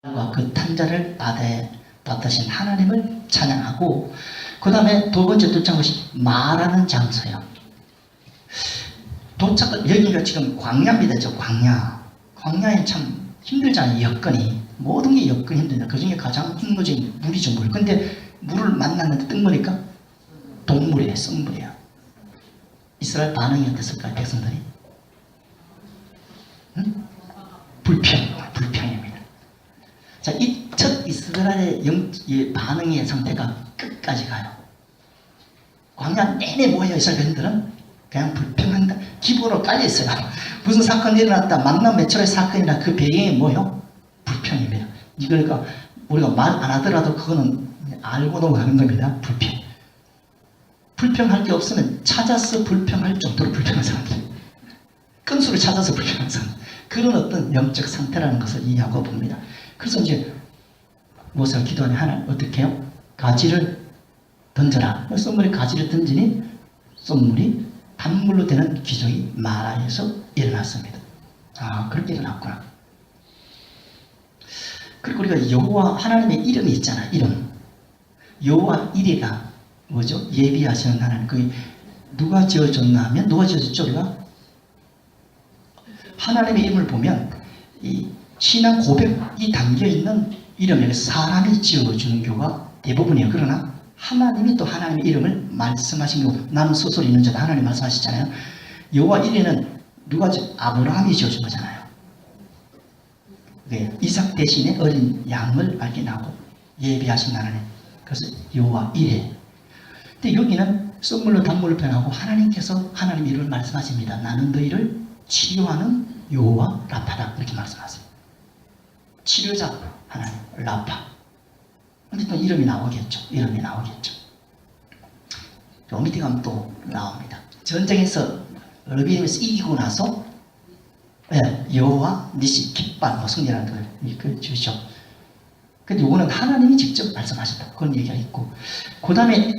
그 탄자를 받으신 하나님을 찬양하고, 그 다음에 두 번째 도착한 것이 말하는 장소예요. 도착을, 여기가 지금 광야입니다. 저 광야에 참 힘들잖아요. 여건이, 모든 게 여건이 힘들다. 그 중에 가장 힘든 것이 물이죠. 물. 근데 물을 만났는데 뜬물이니까 동물이에요. 썩물이에요. 이스라엘 반응이 어땠을까요? 백성들이? 응? 불평입니다. 자, 이 첫 이스라엘의 반응의 상태가 끝까지 가요. 광야 내내 뭐예요? 이스라엘 백성들은 그냥 불평한다. 기본으로 깔려 있어요. 무슨 사건이 일어났다. 만남 매철의 사건이나 그 배경이 뭐예요? 불평입니다. 이걸 우리가 말 안 하더라도 그거는 알고 넘어가는 겁니다. 불평할 게 없으면 찾아서 불평할 정도로 불평한 사람들, 건수를 찾아서 불평한 사람, 그런 어떤 영적 상태라는 것을 이해하고 봅니다. 그래서 이제 모세가 기도하니 하나님 어떻게 해요? 가지를 던져라. 썸물에 가지를 던지니 썸물이 단물로 되는 기적이 마라에서 일어났습니다. 아, 그렇게 일어났구나. 그리고 우리가 여호와 하나님의 이름이 있잖아. 이름. 여호와 이레가 뭐죠? 예비하시는 하나님. 그 누가 지어줬나 하면 누가 지어줬죠? 우리가 하나님의 이름을 보면 이 신앙 고백이 담겨있는 이름에 사람이 지어주는 경우가 대부분이에요. 그러나 하나님이 또 하나님의 이름을 말씀하신 경우, 나는 스스로 있는 자다 하나님 말씀하시잖아요. 여호와 이레는 누가 아브라함이 지어준 거잖아요. 이삭 대신에 어린 양을 발견하고 예비하신 하나님. 그래서 여호와 이레. 근데 여기는 썩물로 단물로 변하고 하나님께서 하나님 이름을 말씀하십니다. 나는 너희를 치료하는 여호와 라파다. 이렇게 말씀하세요. 치료자 하나님 라파. 근데 또 이름이 나오겠죠. 이름이 나오겠죠. 요 밑에 가면 또 나옵니다. 전쟁에서 르비딤에서 이기고 나서 여호와 니시 깃발 뭐 승리라는 걸 주시죠. 근데 이거는 하나님이 직접 말씀하셨다. 그런 얘기가 있고, 그 다음에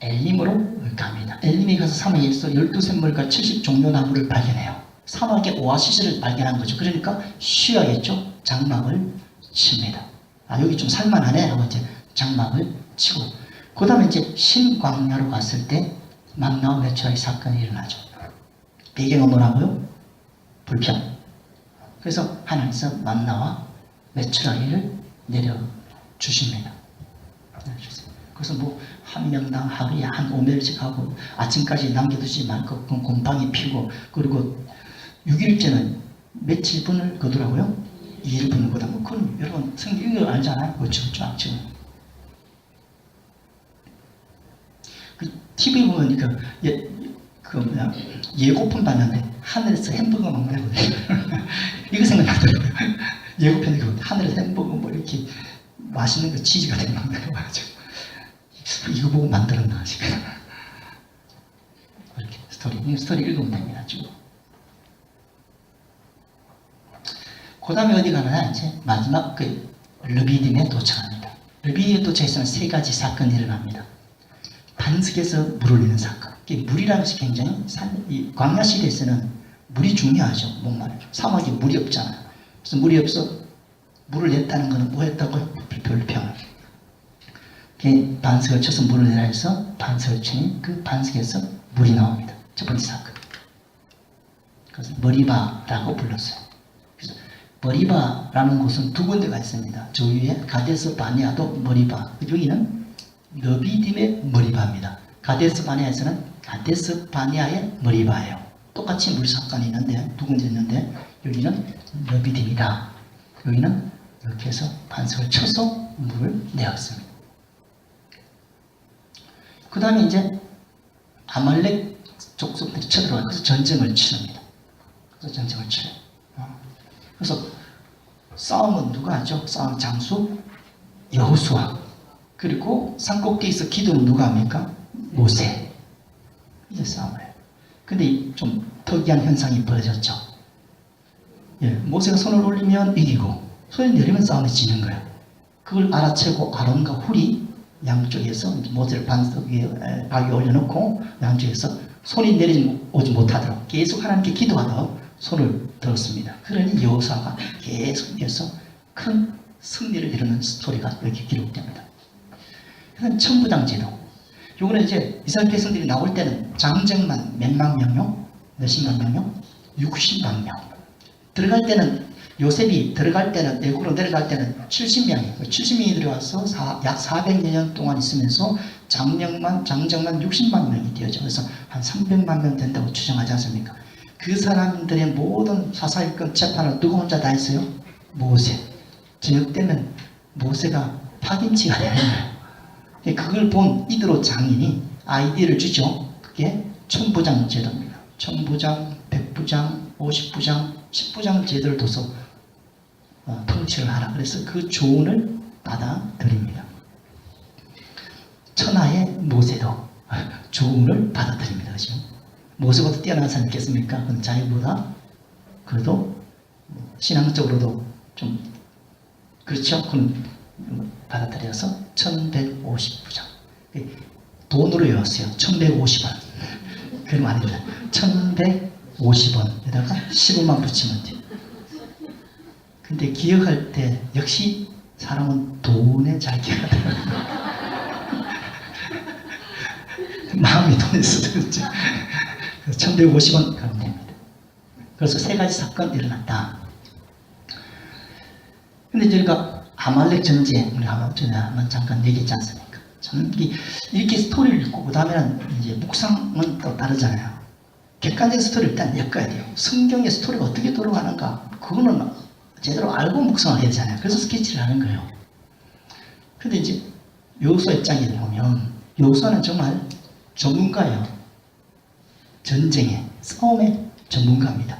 엘림으로 갑니다. 엘림에 가서 사막에서 12샘물과 70종려 나무를 발견해요. 사막의 오아시스를 발견한 거죠. 그러니까 쉬어야겠죠. 장막을 칩니다. 아, 여기 좀 살만하네 하고 이제 장막을 치고, 그 다음에 이제 신광야로 갔을 때 만나와 메추라기 사건이 일어나죠. 배경은 뭐라고요? 불평. 그래서 하나님께서 만나와 메추라기를 내려주십니다. 그래서 뭐 한 명당 하루에 한 5멸씩 하고 아침까지 남겨두지 말고 곰팡이 피고, 그리고 6일째는 며칠 분을 거두라고요? 2일분을 거다. 뭐 그건 여러분 성경 이거 알잖아요. 그렇죠? 지금 그 TV 보면 예고편 봤는데 하늘에서 햄버거 먹는 거 이거 생각나더라고요. 예고편에 하늘에서 햄버거 뭐 이렇게 맛있는 거 치즈 같은 거 먹는 거 맞죠? 이거 보고 만들었나 지금. 이렇게 스토리 읽으면 됩니다. 지금. 그 다음에 어디 가느냐, 이제 마지막 르비딤에 도착합니다. 르비딤에 도착해서는 세 가지 사건이 일어납니다. 반석에서 물을 내는 사건. 물이라는 것이 굉장히 이 광야 시대에서는 물이 중요하죠. 목마르죠. 사막에 물이 없잖아요. 그래서 물이 없어 물을 냈다는 것은 뭐 했다고요? 불평. 반석을 쳐서 물을 내라 해서 반석을 치니 그 반석에서 물이 나옵니다. 첫 번째 사건. 그래서 머리바라고 불렀어요. 그래서 머리바라는 곳은 두 군데가 있습니다. 저 위에 가데스 바네아도 머리바, 여기는 르비딤의 머리바입니다. 가데스 바네아에서는 가데스 바네아의 머리바예요. 똑같이 물 사건이 있는데 두 군데 있는데 여기는 르비딤이다. 여기는 이렇게 해서 반석을 쳐서 물을 내었습니다. 그 다음에 이제 아말렉 족속들이 쳐들어와서 그래서 전쟁을 치릅니다. 그래서 전쟁을 치러요. 그래서 싸움은 누가 하죠? 싸움 장수 여호수아. 그리고 산꼭대기에서 기도는 누가 합니까? 모세. 이제 싸움을 해요. 근데 좀 특이한 현상이 벌어졌죠. 모세가 손을 올리면 이기고 손을 내리면 싸움이 지는 거예요. 그걸 알아채고 아론과 훌이 양쪽에서 모세를 반석 위에 바위에 올려놓고 양쪽에서 손이 내려오지 못하도록 계속 하나님께 기도하도록 손을 들었습니다. 그러니 여호수아가 계속해서 큰 승리를 이루는 스토리가 여기 기록됩니다. 그다음 천부장제도. 요거는 이제 이스라엘 백성들이 나올 때는 장정만 몇만 명요? 몇십만 명요? 60만 명. 들어갈 때는 요셉이 들어갈 때는 애국으로 내려갈 때는 70명이 70명이 들어와서 약 400여 년 동안 있으면서 장정만 60만 명이 되어져. 그래서 한 300만 명 된다고 추정하지 않습니까? 그 사람들의 모든 사사일권 재판을 누구 혼자 다 했어요? 모세. 저녁 때면 모세가 파김치가 되는 거예요. 그걸 본 이드로 장인이 아이디어를 주죠. 그게 천부장 제도입니다. 천부장, 백부장, 50부장, 10부장 제도를 둬서 통치를 하라. 그래서 그 조언을 받아들입니다. 천하의 모세도 조언을 받아들입니다. 그렇죠? 모세보다 뛰어난 사람이 있겠습니까? 그건 자기보다 그래도 신앙적으로도 좀 그렇죠? 그건 받아들여서 1150부장. 돈으로 외웠어요. 1150원. 그럼 아닙니다. 1150원에다가 15만 붙이면 돼요. 근데 기억할 때 역시 사람은 돈에 잘 기억하더라고요. 마음이 돈에 쓰든지 1150원 가면 됩니다. 그래서 세 가지 사건이 일어났다. 근데 저희가 아말렉 전쟁, 우리 아말렉 전쟁 한번 잠깐 얘기했지 않습니까? 참 이렇게 스토리를 읽고 그 다음에는 이제 묵상은 또 다르잖아요. 객관적인 스토리를 일단 엮어야 돼요. 성경의 스토리가 어떻게 돌아가는가 그거는 제대로 알고 묵상을 해야 되잖아요. 그래서 스케치를 하는 거예요. 근데 이제 여호수아 입장에 보면 여호수아는 정말 전문가예요. 전쟁에, 싸움의 전문가입니다.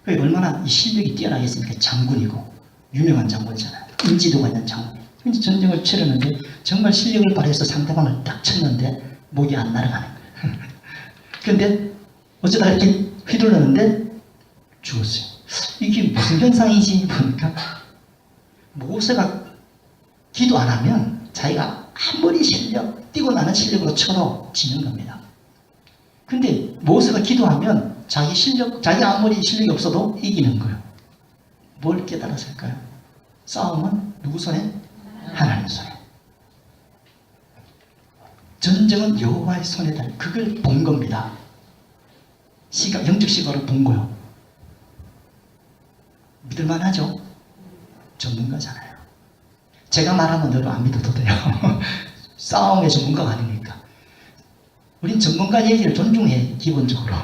얼마나 이 실력이 뛰어나겠습니까? 장군이고 유명한 장군이잖아요. 인지도가 있는 장군이에요. 근데 전쟁을 치르는데 정말 실력을 발휘해서 상대방을 딱 쳤는데 목이 안 날아가는 거예요. 그런데 어쩌다 이렇게 휘둘렀는데 죽었어요. 이게 무슨 현상이지 보니까 모세가 기도 안 하면 자기가 아무리 뛰고나는 실력으로 쳐도 지는 겁니다. 근데 모세가 기도하면 자기 아무리 실력이 없어도 이기는 거예요. 뭘 깨달았을까요? 싸움은 누구 손에? 하나님 손에. 전쟁은 여호와의 손에 달려. 그걸 본 겁니다. 영적 시각으로 본 거예요. 믿을만 하죠? 전문가잖아요. 제가 말하면 너도 안 믿어도 돼요. 싸움의 전문가가 아니니까. 우린 전문가 얘기를 존중해, 기본적으로.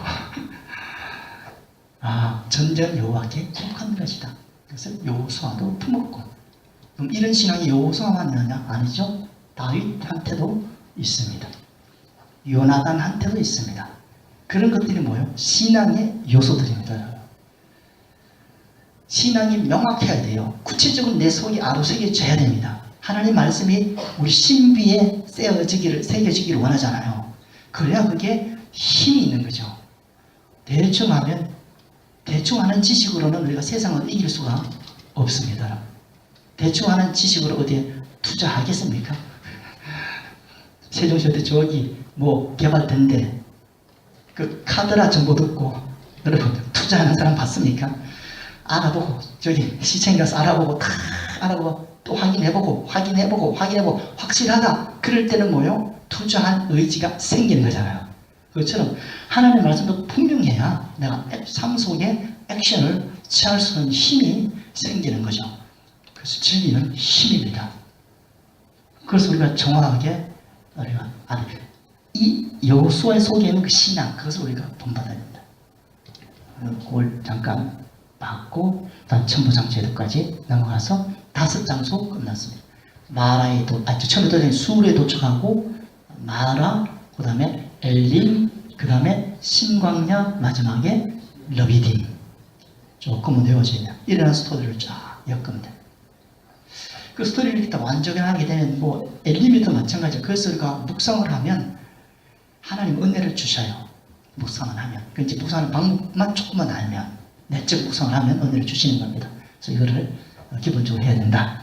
전쟁 여호와께 속한 것이다. 그래서 여호수아도 품었고. 그럼 이런 신앙이 여호수아만 있느냐? 아니죠. 다윗한테도 있습니다. 요나단한테도 있습니다. 그런 것들이 뭐예요? 신앙의 요소들입니다. 신앙이 명확해야 돼요. 구체적으로 내 속에 아로새겨져야 됩니다. 하나님 말씀이 우리 신비에 새겨지기를 원하잖아요. 그래야 그게 힘이 있는 거죠. 대충 하는 지식으로는 우리가 세상을 이길 수가 없습니다. 대충 하는 지식으로 어디에 투자하겠습니까? 세종시대 저기 개발된데 그 카드라 정보 듣고 여러분 투자하는 사람 봤습니까? 알아보고 저기 시청 가서 알아보고 다 알아보고 또 확인해보고 확실하다. 그럴 때는 뭐요? 투자한 의지가 생기는 거잖아요. 그것처럼 하나님의 말씀도 분명해야 내가 삶 속에 액션을 취할 수 있는 힘이 생기는 거죠. 그래서 진리는 힘입니다. 그래서 우리가 정확하게 이 여호수아의 속에 있는 그 신앙, 그것을 우리가 본받아야 됩니다. 그걸 잠깐 받고 다음 천부장 제도까지 넘어가서 5장소 끝났습니다. 처음에 도착한 수울에 도착하고 마라, 그 다음에 엘림, 그 다음에 신광야, 마지막에 러비딤. 조금은 외워져야 돼요. 이런 스토리를 쫙 엮으면 돼요. 그 스토리를 이렇게 완전하게 되면 엘림이도 마찬가지예요. 그래서 우리가 묵상을 하면 하나님 은혜를 주셔요. 묵상을 하면. 이제 묵상하는 방법만 조금만 알면, 내적 묵상을 하면 은혜를 주시는 겁니다. 그래서 이거를 기본적으로 해야 된다.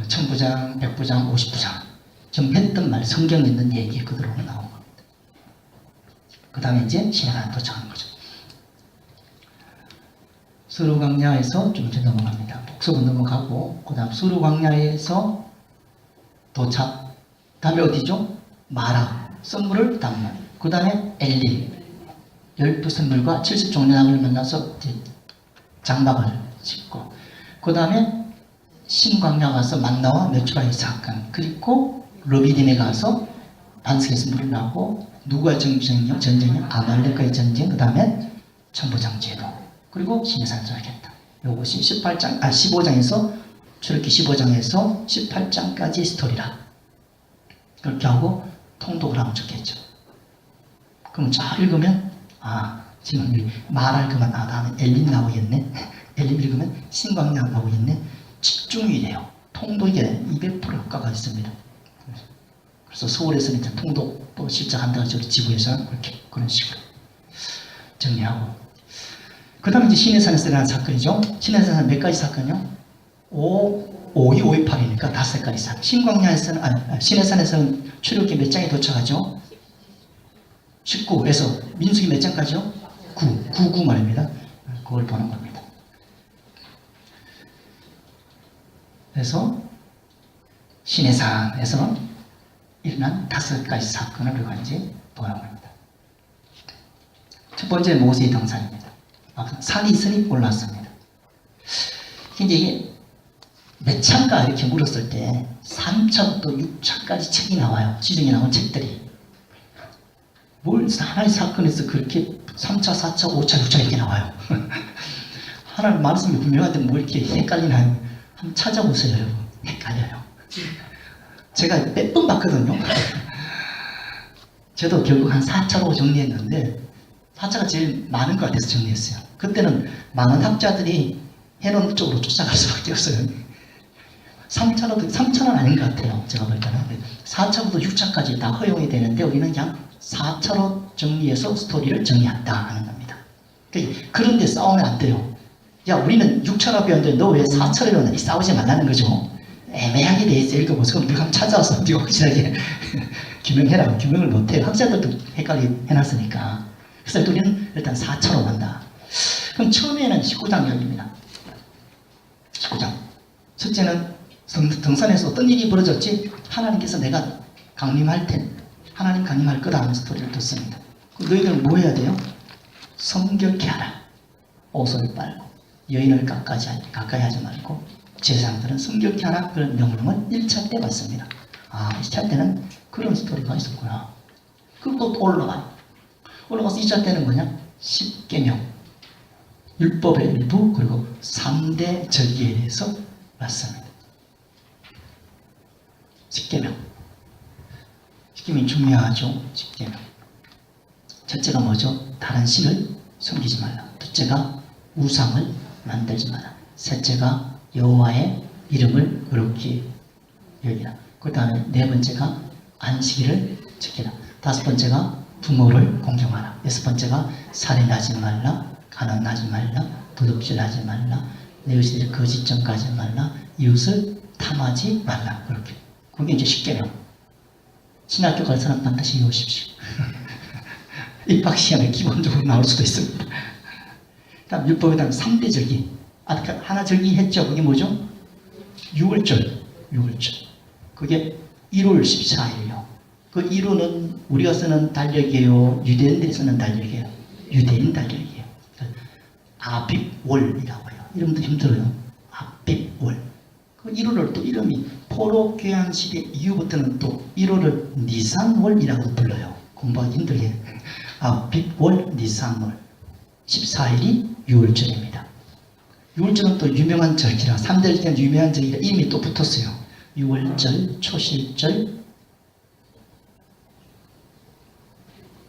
천부장, 백부장, 50부장. 지금 했던 말, 성경에 있는 얘기 그대로 나온 겁니다. 그 다음에 이제 시내가 도착하는 거죠. 수루광야에서 좀 이제 넘어갑니다. 북서부 넘어가고 그 다음 수루광야에서 도착. 다음에 어디죠? 마라. 선물을 담는. 그 다음에 엘림. 12선물과 70종려나무를 만나서 이제 장막을 짓고 그 다음에 신광야 가서 만나와 메추라의 사건 그리고 르비딤에 가서 반석에서 물을 나고 누구의 전쟁이요? 아말렉과의 전쟁 그 다음에 천부장 제도 그리고 신의 산을 하겠다. 이것이 15장에서 출애굽기 15장에서 18장까지의 스토리라. 그렇게 하고 통독을 하면 좋겠죠. 그럼 잘 읽으면 지금 말할 그만 다음에 엘림 나오겠네. 엘림 읽으면 신광야 나오겠네. 집중이 돼요. 통독에 200% 효과가 있습니다. 그래서 서울에서는 이제 통독도 실장한다고 우리 지부에서는 그렇게 그런 식으로 정리하고 그 다음에 이제 시내산에서 일어난 사건이죠. 시내산은 몇 가지 사건이요? 5, 2, 5, 2, 8이니까 5가지 사건. 신광야에서는 시내산에서는 출애굽기 몇 장에 도착하죠? 19에서 민수기 몇 장까지요? 9 말입니다. 그걸 보는 겁니다. 그래서 시내산에서는 일어난 5가지 사건을 우리가 이제 보는 겁니다. 첫 번째 모세의 등산입니다. 산이 있으니 올랐습니다. 이제 이게 몇 차인가 이렇게 물었을 때 3차부터 6차까지 책이 나와요. 시중에 나온 책들이. 뭘 하나의 사건에서 그렇게 3차, 4차, 5차, 6차 이렇게 나와요. 하나님 말씀이 분명한데 뭐 이렇게 헷갈리나요? 한번 찾아보세요, 여러분. 헷갈려요. 제가 몇 번 봤거든요. 저도 결국 한 4차로 정리했는데 4차가 제일 많은 것 같아서 정리했어요. 그때는 많은 학자들이 해놓은 쪽으로 쫓아갈 수밖에 없어요. 3차는 아닌 것 같아요. 제가 볼 때는. 4차부터 6차까지 다 허용이 되는데 우리는 그냥 4차로 정리해서 스토리를 정리한다 하는 겁니다. 그런데 싸우면 안 돼요. 야, 우리는 6차로 배웠는데 너 왜 4차로 배웠느니 싸우지 말라는 거죠. 애매하게 돼 있어. 읽어보세요. 그럼 네가 한번 찾아와서 네가 확실하게 규명해라. 규명을 못해요. 학자들도 헷갈리게 해놨으니까. 그래서 우리는 일단 4차로 간다. 그럼 처음에는 19장 이야기입니다. 19장. 첫째는 등산에서 어떤 일이 벌어졌지? 하나님께서 내가 강림할 텐 하나님 강림할 거다 하는 스토리를 듣습니다. 너희들은 뭐 해야 돼요? 성결케 하라. 옷을 빨고 여인을 가까이 하지 말고 제사장들은 성결케 하라. 그런 명령을 1차 때 받습니다. 1차 때는 그런 스토리가 있었구나. 그리고 또 올라가서 2차 때는 뭐냐? 10계명 율법의 일부 그리고 3대 절기에 대해서 맞습니다. 10계명 중요하죠. 10계명 첫째가 뭐죠? 다른 신을 섬기지 말라. 둘째가 우상을 만들지 마라. 셋째가 여호와의 이름을 어렵게 여기라. 그 다음에 네 번째가 안식일을 지키라. 다섯 번째가 부모를 공경하라. 여섯 번째가 살인하지 말라. 가난하지 말라. 도둑질하지 말라. 내 이웃을 거짓 전가하지 말라. 이웃을 탐하지 말라. 그렇게. 그게 이제 10계명. 신학교 갈 사람 반드시 외우십시오. 입학시험에 기본적으로 나올 수도 있습니다. 다음 율법에 대한 3대 절기. 하나 절기 했죠. 그게 뭐죠? 6월절. 그게 1월 14일이요. 그 1월은 우리가 쓰는 달력이에요. 유대인들이 쓰는 달력이에요. 유대인 달력이에요. 아빕월이라고 해요. 이름도 힘들어요. 아빕월. 그 1월을 또 이름이 포로 교양 시대 이후부터는 또 1월을 니산월이라고 불러요. 공부하기 힘들게. 아빕월 니산월. 14일이 6월절입니다. 6월절은 또 유명한 절기라 3대 절기는 유명한 절기라 이름이 또 붙었어요. 6월절, 초실절,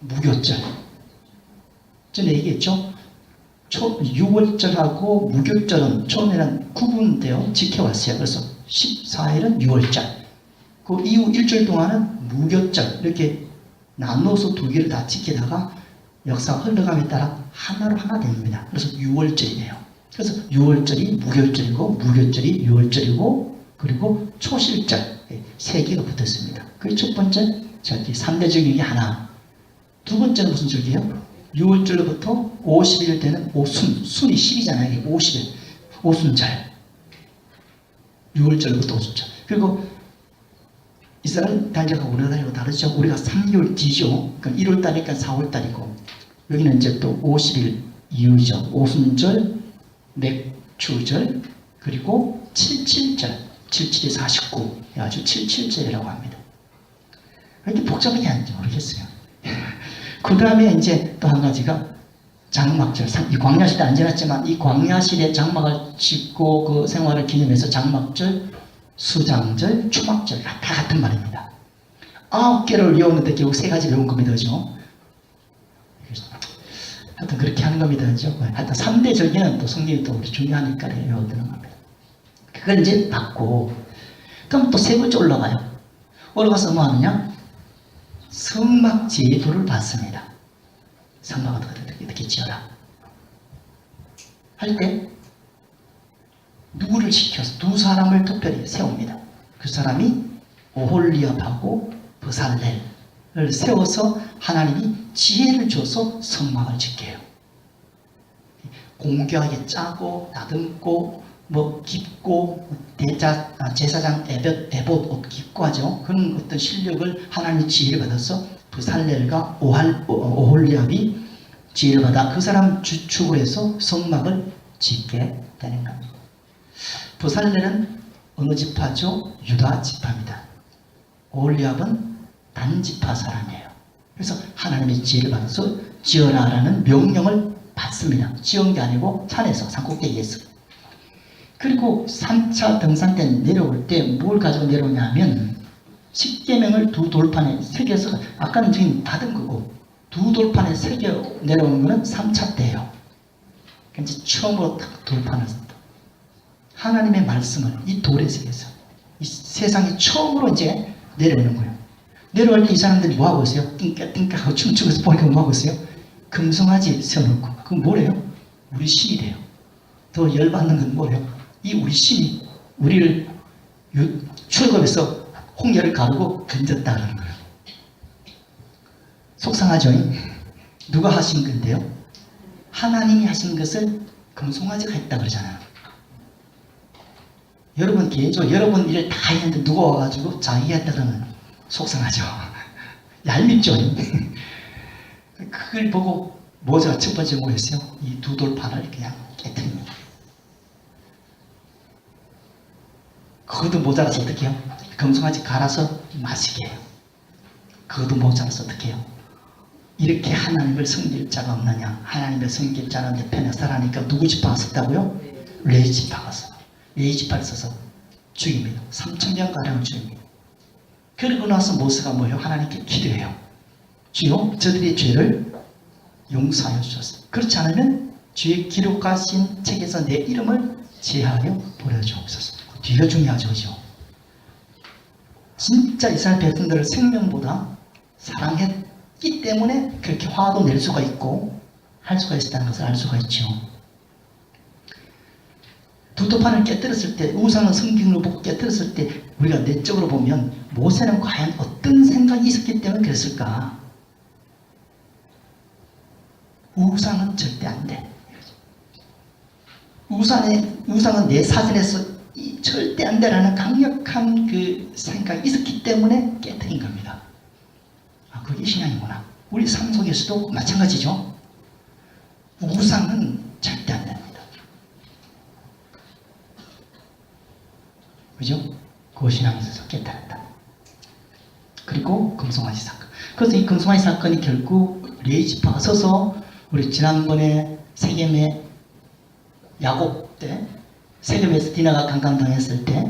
무교절. 전에 얘기했죠? 6월절하고 무교절은 처음에는 구분되어 지켜왔어요. 그래서 14일은 6월절. 그 이후 일주일 동안은 무교절. 이렇게 나눠서 두 개를 다 지키다가 역사가 흘러감에 따라 하나로 하나 됩니다. 그래서 6월절이에요. 그래서 6월절이 무교절이고 무교절이 6월절이고 그리고 초실절 세 개가 붙었습니다. 그게 첫 번째 절기 3대 절기 하나. 두 번째는 무슨 절기예요? 6월절로부터 그리고 50일 되는 오순, 순이 10이잖아요. 50일, 오순절. 6월절부터 오순절. 그리고 이스라엘 달력하고 우리나라 달력하고 다르죠. 우리가 3개월 뒤죠. 그러니까 1월달이니까 4월달이고, 여기는 이제 또 50일 이후죠. 오순절, 맥주절, 그리고 77절. 77이 49. 아주 77절이라고 합니다. 왜 이렇게 복잡하게 하는지 모르겠어요. 그 다음에 이제 또 한 가지가 장막절. 이 광야시대 안 지났지만 이 광야시대 장막을 짓고 그 생활을 기념해서 장막절, 수장절, 초막절 다 같은 말입니다. 9개를 외웠는데 결국 3가지 외운 겁니다. 그죠? 하여튼 그렇게 하는 겁니다. 그죠? 하여튼 3대 절기는 또 성경이 또 우리 중요하니까 외워두는 겁니다. 그걸 이제 받고, 그럼 또 3번째 올라가요. 올라가서 뭐 하느냐? 성막 제도를 받습니다. 성막을 어떻게 지어라 할 때 누구를 시켜서 2사람을 특별히 세웁니다. 그 사람이 오홀리압하고 브살렐을 세워서 하나님이 지혜를 줘서 성막을 짓게 해요. 공교하게 짜고 다듬고 뭐 깊고 제사장 에봇 옷 깊고 하죠. 그런 어떤 실력을 하나님의 지혜를 받아서 브살렐과 오홀리압이 지혜를 받아 그 사람 주축을 해서 성막을 짓게 되는 겁니다. 브살렐은 어느 지파죠? 유다 지파입니다. 오홀리압은 단 지파 사람이에요. 그래서 하나님의 지혜를 받아서 지어라라는 명령을 받습니다. 지은 게 아니고 산에서 산꼭대기에서. 그리고 3차 등산 때 내려올 때 뭘 가지고 내려오냐면 10계명을 2돌판에 새겨서, 아까는 지금 받은 거고 2돌판에 새겨 내려오는 거는 3차 때예요. 그러니까 이제 처음으로 딱 돌판을 하나님의 말씀을 이 돌에 새겨서 이 세상에 처음으로 이제 내려오는 거예요. 내려올 때 이 사람들이 뭐 하고 있어요? 띵까띵까 하고 춤추면서 보니까 뭐 하고 있어요? 금송아지 세워놓고. 그건 뭐래요? 우리 신이래요. 더 열받는 건 뭐래요? 이 우리 신이 우리를 출애굽에서 홍해를 가르고 건졌다 그러는 거예요. 속상하죠? 누가 하신 건데요? 하나님이 하신 것을 금송아지가 했다 그러잖아요. 여러분 개인적으로 여러분 일을 다 했는데 누가 와가지고 자기가 했다 그러면 속상하죠. 얄밉죠? 그걸 보고 모자가 첫 번째 뭐였어요? 이 2돌판을 그냥 깨뜨립니다. 그것도 모자라서 어떻게 해요? 금송아지 갈아서 마시게 해요. 그것도 모자라서 어떻게 해요? 이렇게 하나님을 섬길 자가 없느냐? 하나님을 섬길 자는 내 편에 서라니까 누구 지파가 썼다고요? 레위 지파가 써. 레위 지파를 써서 죽입니다. 3,000명가량을 죽입니다. 그러고 나서 모세가 뭐예요? 하나님께 기도해요. 주여 저들의 죄를 용서하여 주소서. 그렇지 않으면 주의 기록하신 책에서 내 이름을 제하여 버려주옵소서. 뒤가 중요하죠. 그죠? 진짜 이스라엘 백성들을 생명보다 사랑했기 때문에 그렇게 화도 낼 수가 있고 할 수가 있었다는 것을 알 수가 있죠. 2돌판을 깨뜨렸을 때, 우상을 성경으로 보고 깨뜨렸을 때 우리가 내적으로 보면 모세는 과연 어떤 생각이 있었기 때문에 그랬을까? 우상은 절대 안 돼. 우상은 내 사진에서 절대 안 되라는 강력한 그 생각이 있었기 때문에 깨뜨린 겁니다. 아, 그게 신앙이구나. 우리 삶 속에서도 마찬가지죠. 우상은 절대 안 됩니다. 그죠? 그 신앙에 있어서 깨달았다. 그리고 금송아지 사건. 그래서 이 금송아지 사건이 결국 레위 지파가 서서 우리 지난번에 세겜의 야곱 때 세겜에서 디나가 강간당했을 때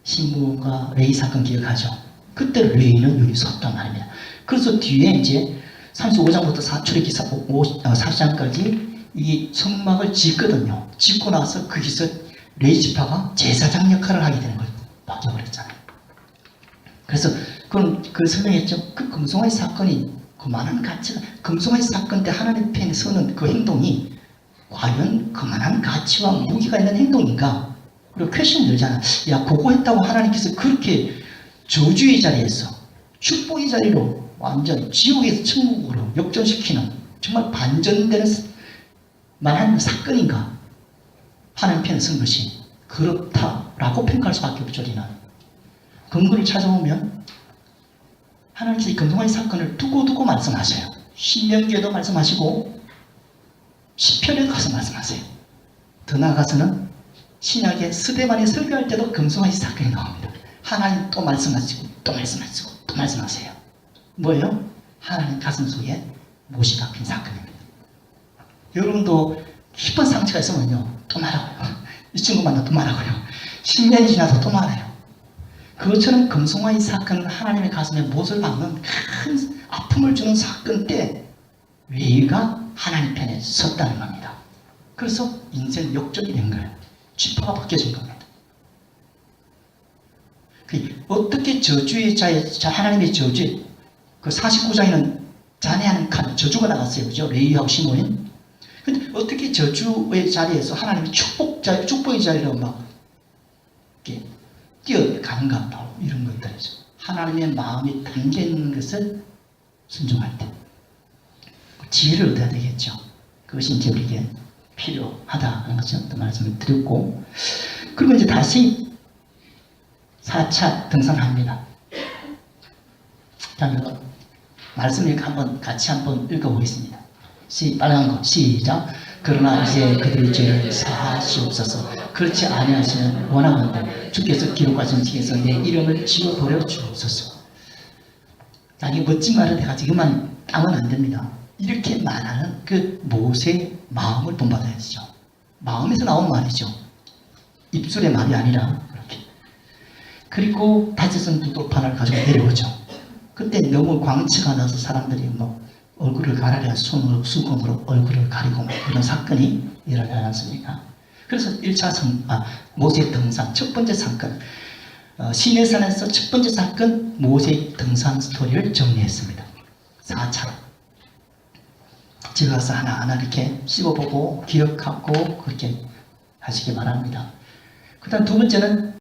신부가 레위 사건 기억하죠? 그때 레위는 여기 섰단 말입니다. 그래서 뒤에 이제 35장부터 출애굽기 40장까지 이 성막을 짓거든요. 짓고 나서 거기서 레위 지파가 제사장 역할을 하게 되는 걸 바뀌어버렸잖아요. 그래서 그 설명했죠. 그 금송아지 사건이 그만한 가치가, 금송아지 사건 때 하나님 편에 서는 그 행동이 과연 그만한 가치와 무기가 있는 행동인가? 그리고 퀘션 들잖아. 야, 그거 했다고 하나님께서 그렇게 저주의 자리에서 축복의 자리로 완전히 지옥에서 천국으로 역전시키는 정말 반전되는 만한 사건인가? 하나님 편에 선 것이 그렇다라고 평가할 수밖에 없죠. 우리는 근거를 찾아오면 하나님께서 이 금송아지 사건을 두고두고 말씀하세요. 신명기에도 말씀하시고 시편에도 가서 말씀하세요. 더 나아가서는 신약의 스데반이 설교할 때도 금송아지 사건이 나옵니다. 하나님 또 말씀하시고 또 말씀하시고 또 말씀하세요. 뭐예요? 하나님 가슴 속에 못이 박힌 사건입니다. 여러분도 깊은 상처가 있으면요 또 말하고요. 이 친구 만나 또 말하고요. 10년이 지나서 또 말해요. 그것처럼 금송아지 사건은 하나님의 가슴에 못을 박는 큰 아픔을 주는 사건 때 외가 하나님 편에 섰다는 겁니다. 그래서 인생 역전이 된 거예요. 지퍼가 바뀌어진 겁니다. 어떻게 저주의 자에 하나님의 저주에 그 49장에는 자네하는 칸 저주가 나갔어요. 그죠? 레위하고 시므온. 근데 어떻게 저주의 자리에서 하나님의 축복의 자리로 막 이렇게 뛰어가는가 바로 이런 것들이죠. 하나님의 마음이 담겨 있는 것을 순종할 때 지혜를 얻어야 되겠죠. 그것이 이제 우리에게 필요하다는 것을 또 말씀을 드렸고, 그리고 이제 다시 4차 등산합니다. 자, 말씀을 같이 한번 읽어보겠습니다. 빨간 거 시작. 그러나 이제 그들의 죄를 사하시옵소서. 그렇지 아니하시면 원하건대 주께서 기록하신 책에서 내 이름을 지워버려 주옵소서. 자, 이 멋진 말을 내가 지금만 따면 안 됩니다. 이렇게 말하는 그 모세의 마음을 본받아야죠. 마음에서 나온 말이죠. 입술의 말이 아니라 그렇게. 그리고 다쳐선 두돌판을 가지고 내려오죠. 그때 너무 광채가 나서 사람들이 뭐 얼굴을 가리려 손으로 수건으로 얼굴을 가리고 이런 사건이 일어나지 않습니까? 그래서 1차 모세 등산 첫 번째 사건, 시내산에서 첫 번째 사건 모세 등산 스토리를 정리했습니다. 4차로 집에 가서 하나하나 이렇게 씹어보고 기억하고 그렇게 하시기 바랍니다. 그 다음 두 번째는